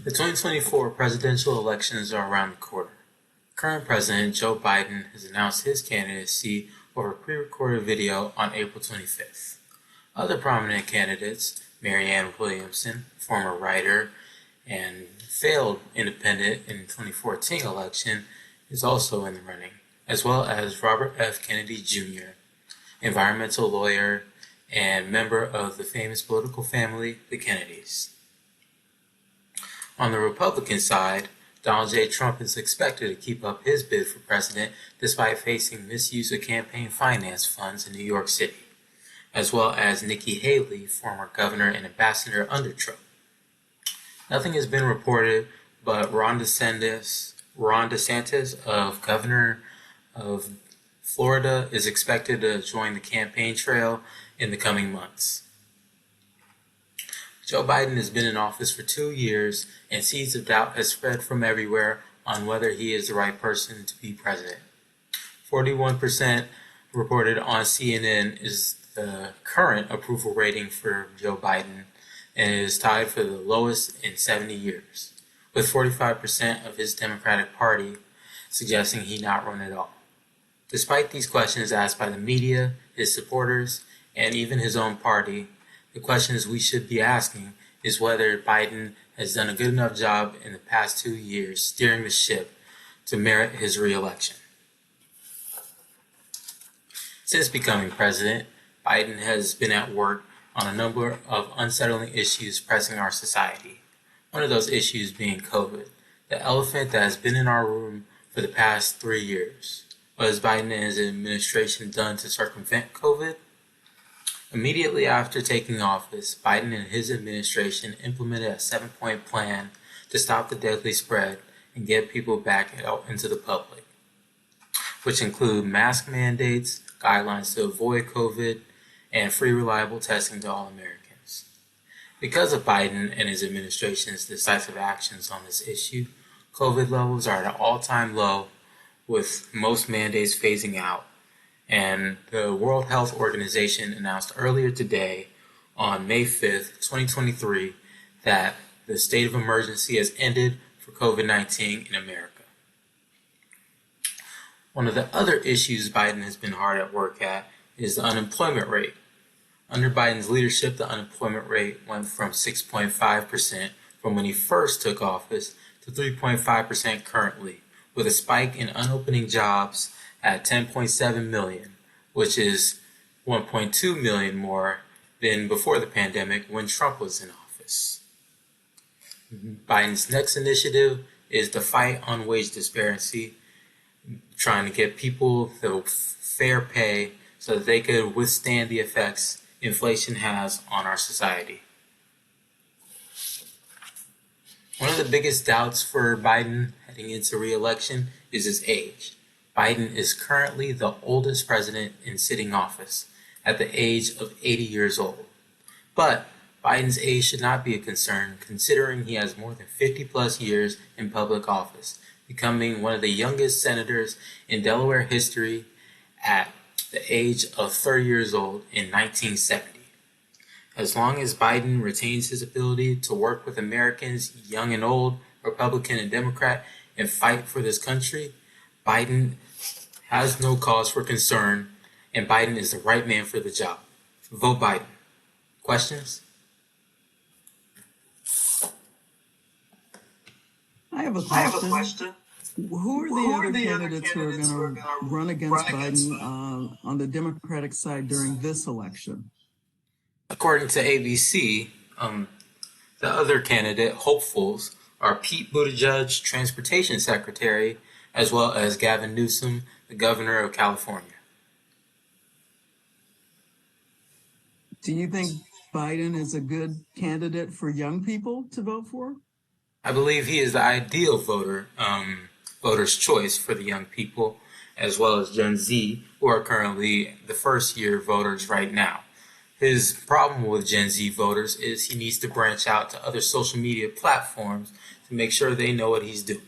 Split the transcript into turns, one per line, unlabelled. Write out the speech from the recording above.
The 2024 presidential elections are around the corner. Current President Joe Biden has announced his candidacy over a pre-recorded video on April 25th. Other prominent candidates, Marianne Williamson, former writer and failed independent in 2014 election, is also in the running, as well as Robert F. Kennedy Jr., environmental lawyer and member of the famous political family, the Kennedys. On the Republican side, Donald J. Trump is expected to keep up his bid for president despite facing misuse of campaign finance funds in New York City, as well as Nikki Haley, former governor and ambassador under Trump. Nothing has been reported, but Ron DeSantis, governor of Florida, is expected to join the campaign trail in the coming months. Joe Biden has been in office for 2 years, and seeds of doubt have spread from everywhere on whether he is the right person to be president. 41% reported on CNN is the current approval rating for Joe Biden, and is tied for the lowest in 70 years, with 45% of his Democratic Party suggesting he not run at all. Despite these questions asked by the media, his supporters, and even his own party, the questions we should be asking is whether Biden has done a good enough job in the past 2 years steering the ship to merit his re-election. Since becoming president, Biden has been at work on a number of unsettling issues pressing our society. One of those issues being COVID, the elephant that has been in our room for the past 3 years. What has Biden and his administration done to circumvent COVID? Immediately after taking office, Biden and his administration implemented a 7-point plan to stop the deadly spread and get people back out into the public, which include mask mandates, guidelines to avoid COVID, and free reliable testing to all Americans. Because of Biden and his administration's decisive actions on this issue, COVID levels are at an all-time low, with most mandates phasing out. And the World Health Organization announced earlier today, on May 5th, 2023, that the state of emergency has ended for COVID-19 in America. One of the other issues Biden has been hard at work at is the unemployment rate. Under Biden's leadership, the unemployment rate went from 6.5% from when he first took office to 3.5% currently, with a spike in unopening jobs at 10.7 million, which is 1.2 million more than before the pandemic when Trump was in office. Biden's next initiative is the fight on wage disparity, trying to get people the fair pay so that they could withstand the effects inflation has on our society. One of the biggest doubts for Biden heading into re-election is his age. Biden is currently the oldest president in sitting office, at the age of 80 years old. But Biden's age should not be a concern, considering he has more than 50 plus years in public office, becoming one of the youngest senators in Delaware history at the age of 30 years old in 1970. As long as Biden retains his ability to work with Americans, young and old, Republican and Democrat, and fight for this country, Biden has no cause for concern, and Biden is the right man for the job. Vote Biden. Questions?
I have a question. Who are the other candidates who are going to run against Biden on the Democratic side during this election?
According to ABC, the other candidate hopefuls are Pete Buttigieg, Transportation Secretary, as well as Gavin Newsom, the Governor of California.
Do you think Biden is a good candidate for young people to vote for?
I believe he is the ideal voter's choice for the young people, as well as Gen Z, who are currently the first-year voters right now. His problem with Gen Z voters is he needs to branch out to other social media platforms to make sure they know what he's doing.